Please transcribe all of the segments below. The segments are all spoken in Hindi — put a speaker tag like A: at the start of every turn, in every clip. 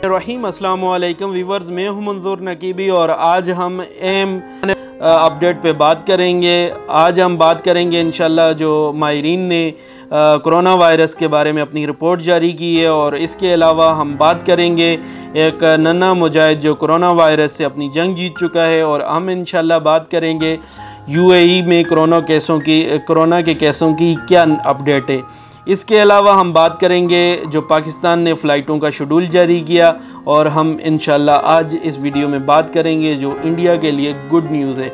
A: रहीम अस्सलाम वालेकुम वीवर्स, मैं हूं मंजूर नकीबी और आज हम अपडेट पे बात करेंगे। आज हम बात करेंगे इंशाल्लाह जो माहिरीन ने कोरोना वायरस के बारे में अपनी रिपोर्ट जारी की है, और इसके अलावा हम बात करेंगे एक नन्हा मुजाहिद जो कोरोना वायरस से अपनी जंग जीत चुका है, और हम इंशाल्लाह बात करेंगे यूएई में कोरोना के केसों की क्या अपडेट है। इसके अलावा हम बात करेंगे जो पाकिस्तान ने फ़्लाइटों का शेड्यूल जारी किया, और हम इंशाल्लाह आज इस वीडियो में बात करेंगे जो इंडिया के लिए गुड न्यूज़ है।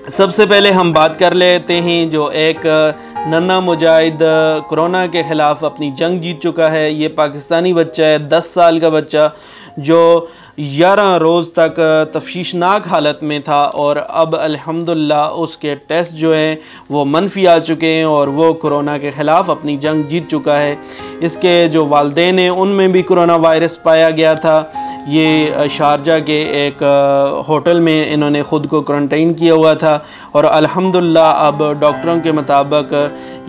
A: सबसे पहले हम बात कर लेते हैं जो एक नन्हा मुजाहिद कोरोना के ख़िलाफ़ अपनी जंग जीत चुका है। ये पाकिस्तानी बच्चा है, 10 साल का बच्चा, जो 11 रोज़ तक तफ्शीशनाक हालत में था, और अब अल्हम्दुलिल्लाह उसके टेस्ट जो हैं वो मनफी आ चुके हैं और वो कोरोना के ख़िलाफ़ अपनी जंग जीत चुका है। इसके जो वालिदैन हैं उनमें भी कोरोना वायरस पाया गया था। ये शारजा के एक होटल में इन्होंने ख़ुद को क्वारंटाइन किया हुआ था, और अल्हम्दुलिल्लाह अब डॉक्टरों के मुताबिक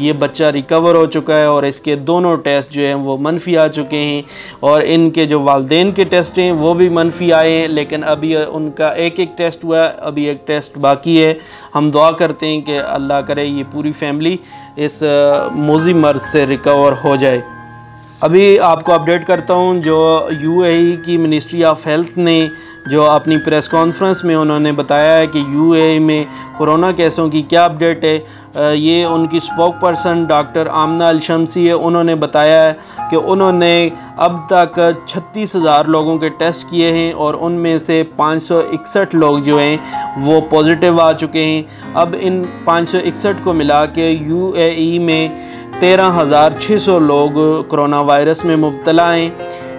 A: ये बच्चा रिकवर हो चुका है और इसके दोनों टेस्ट जो हैं वो मनफी आ चुके हैं, और इनके जो वालिदैन के टेस्ट हैं वो भी मनफी आए हैं, लेकिन अभी उनका एक टेस्ट हुआ है, अभी एक टेस्ट बाकी है। हम दुआ करते हैं कि अल्लाह करे ये पूरी फैमिली इस मोज़ी मर्ज़ से रिकवर हो जाए। अभी आपको अपडेट करता हूँ जो यूएई की मिनिस्ट्री ऑफ हेल्थ ने जो अपनी प्रेस कॉन्फ्रेंस में उन्होंने बताया है कि यूएई में कोरोना केसों की क्या अपडेट है। ये उनकी स्पोक पर्सन डॉक्टर आमना अल शमसी है। उन्होंने बताया है कि उन्होंने अब तक 36,000 लोगों के टेस्ट किए हैं, और उनमें से 561 लोग जो हैं वो पॉजिटिव आ चुके हैं। अब इन 561 को मिला के यूएई में 13,600 लोग कोरोना वायरस में मुब्तला हैं।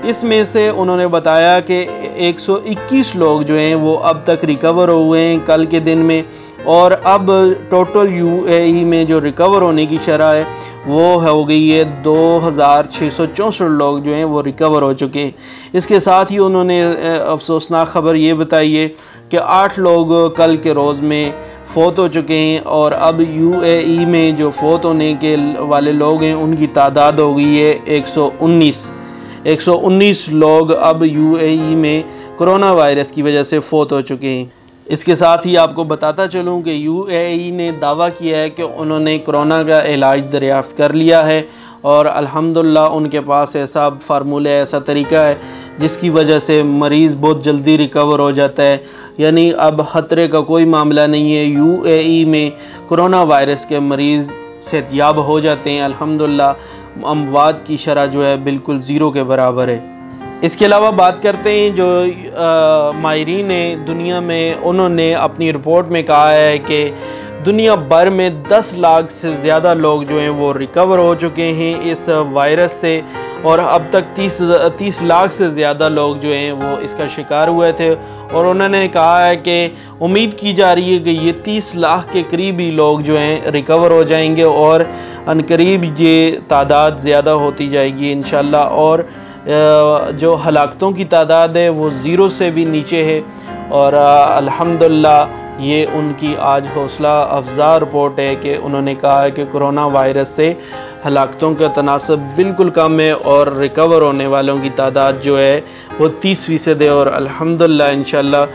A: इसमें से उन्होंने बताया कि 121 लोग जो हैं वो अब तक रिकवर हुए हैं कल के दिन में, और अब टोटल यूएई में जो रिकवर होने की शरह है वो हो गई है 2,664 लोग जो हैं वो रिकवर हो चुके हैं। इसके साथ ही उन्होंने अफसोसनाक खबर ये बताई है कि 8 लोग कल के रोज़ में फ़ौत हो चुके हैं, और अब यूएई में जो फ़ौत होने के वाले लोग हैं उनकी तादाद हो गई है 119 लोग अब यूएई में कोरोना वायरस की वजह से फ़ौत हो चुके हैं। इसके साथ ही आपको बताता चलूँ कि यूएई ने दावा किया है कि उन्होंने कोरोना का इलाज दरियाफ़्त कर लिया है, और अल्हम्दुलिल्लाह उनके पास ऐसा फार्मूला है, ऐसा तरीका है जिसकी वजह से मरीज़ बहुत जल्दी रिकवर हो जाता है। यानी अब ख़तरे का कोई मामला नहीं है। यूएई में कोरोना वायरस के मरीज़ सेहतयाब हो जाते हैं अल्हम्दुलिल्लाह। अमवात की शरह जो है बिल्कुल ज़ीरो के बराबर है। इसके अलावा बात करते हैं जो माहिरीन ने दुनिया में, उन्होंने अपनी रिपोर्ट में कहा है कि दुनिया भर में 10 लाख से ज़्यादा लोग जो हैं वो रिकवर हो चुके हैं इस वायरस से, और अब तक 30 लाख से ज़्यादा लोग जो हैं वो इसका शिकार हुए थे। और उन्होंने कहा है कि उम्मीद की जा रही है कि ये 30 लाख के करीब ही लोग जो हैं रिकवर हो जाएंगे, और अनकरीब ये तादाद ज़्यादा होती जाएगी इंशाल्लाह, और जो हलाकतों की तादाद है वो ज़ीरो से भी नीचे है। और अल्हम्दुलिल्लाह ये उनकी आज हौसला अफजा रिपोर्ट है कि उन्होंने कहा है कि कोरोना वायरस से हलाकतों का तनासब बिल्कुल कम है, और रिकवर होने वालों की तादाद जो है वो 30% है, और अल्हम्दुलिल्लाह इंशाल्लाह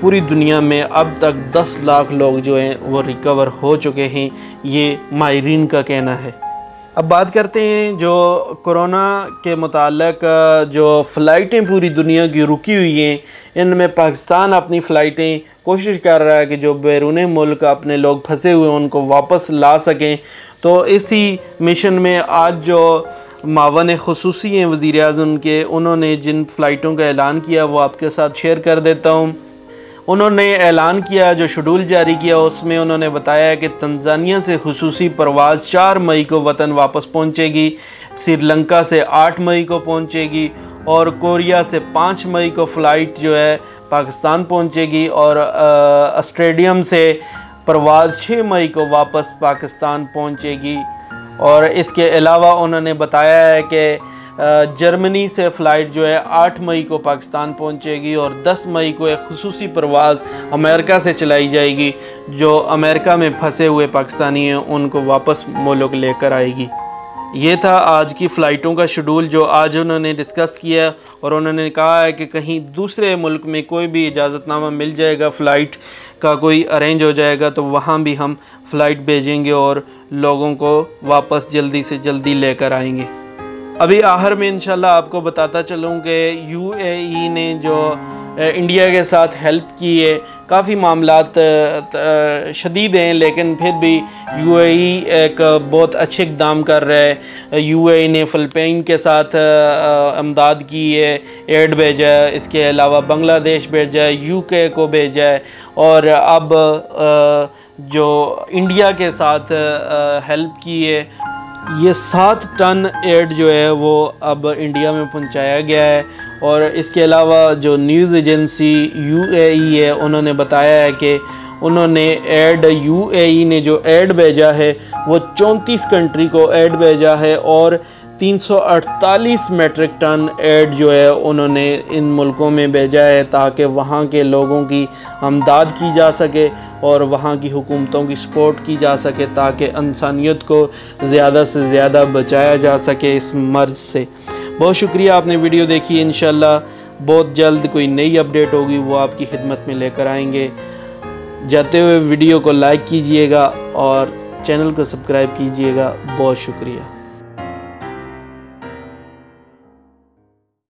A: पूरी दुनिया में अब तक 10 लाख लोग जो हैं वो रिकवर हो चुके हैं, ये माहिरीन का कहना है। अब बात करते हैं जो कोरोना के मुताल्लिक जो फ़्लाइटें पूरी दुनिया की रुकी हुई हैं, इनमें पाकिस्तान अपनी फ़्लाइटें कोशिश कर रहा है कि जो बैरून मुल्क अपने लोग फंसे हुए हैं उनको वापस ला सकें। तो इसी मिशन में आज जो मावन ख़ुसूसी हैं वज़ीर आज़म के, उन्होंने जिन फ़्लाइटों का ऐलान किया वो आपके साथ शेयर कर देता हूँ। उन्होंने ऐलान किया, जो शेड्यूल जारी किया उसमें उन्होंने बताया कि तंजानिया से खुसूसी परवाज़ 4 मई को वतन वापस पहुंचेगी, श्रीलंका से 8 मई को पहुंचेगी, और कोरिया से 5 मई को फ़्लाइट जो है पाकिस्तान पहुंचेगी, और ऑस्ट्रेलिया से परवाज़ 6 मई को वापस पाकिस्तान पहुंचेगी। और इसके अलावा उन्होंने बताया है कि जर्मनी से फ़्लाइट जो है 8 मई को पाकिस्तान पहुंचेगी, और 10 मई को एक खुसूसी परवाज़ अमेरिका से चलाई जाएगी, जो अमेरिका में फंसे हुए पाकिस्तानी हैं उनको वापस मुल्क लेकर आएगी। ये था आज की फ़्लाइटों का शेड्यूल जो आज उन्होंने डिस्कस किया, और उन्होंने कहा है कि कहीं दूसरे मुल्क में कोई भी इजाज़तनामा मिल जाएगा, फ़्लाइट का कोई अरेंज हो जाएगा, तो वहाँ भी हम फ़्लाइट भेजेंगे और लोगों को वापस जल्दी से जल्दी लेकर आएंगे। अभी आखिर में इंशाल्लाह आपको बताता चलूँ कि यूएई ने जो इंडिया के साथ हेल्प की है, काफ़ी मामलात शदीद हैं, लेकिन फिर भी यूएई एक बहुत अच्छे इक़दाम कर रहा है। यूएई ने फ़िलिपाइन के साथ अमदाद की है, एड भेजा है, इसके अलावा बांग्लादेश भेजा है, यूके को भेजा है, और अब जो इंडिया के साथ हेल्प की है, ये 7 टन एड जो है वो अब इंडिया में पहुंचाया गया है। और इसके अलावा जो न्यूज़ एजेंसी यूएई है, उन्होंने बताया है कि उन्होंने यूएई ने जो एड भेजा है वो 34 कंट्री को एड भेजा है, और 348 मेट्रिक टन एड जो है उन्होंने इन मुल्कों में भेजा है, ताकि वहाँ के लोगों की अमदाद की जा सके और वहाँ की हुकूमतों की सपोर्ट की जा सके, ताकि इंसानियत को ज़्यादा से ज़्यादा बचाया जा सके इस मर्ज़ से। बहुत शुक्रिया, आपने वीडियो देखी। इंशाल्लाह बहुत जल्द कोई नई अपडेट होगी वो आपकी खिदमत में लेकर आएंगे। जाते हुए वीडियो को लाइक कीजिएगा और चैनल को सब्सक्राइब कीजिएगा। बहुत शुक्रिया।